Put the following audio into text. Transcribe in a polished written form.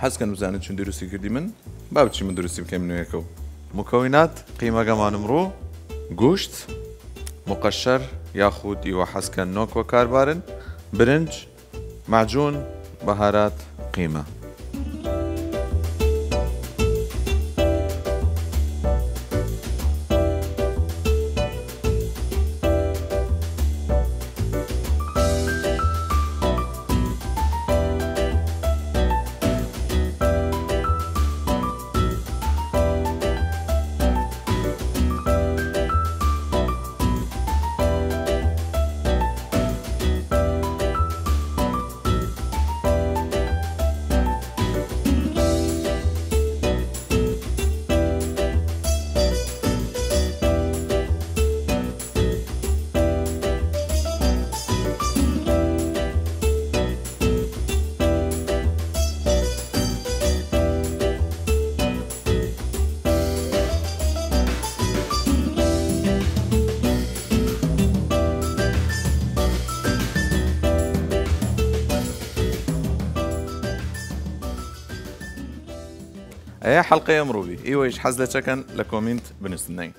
حس كان بزانت شن دروسي كردي من باب شي من دروسي بكم منو يكو مكونات قيمة كمان نمرو گوشت مقشر ياخود يوا حس كان نوك وكاربارن برنج معجون بهارات قيمة اي حلقة يا مروبي ايوه ايش حزلة شكن لكومنت بنستنين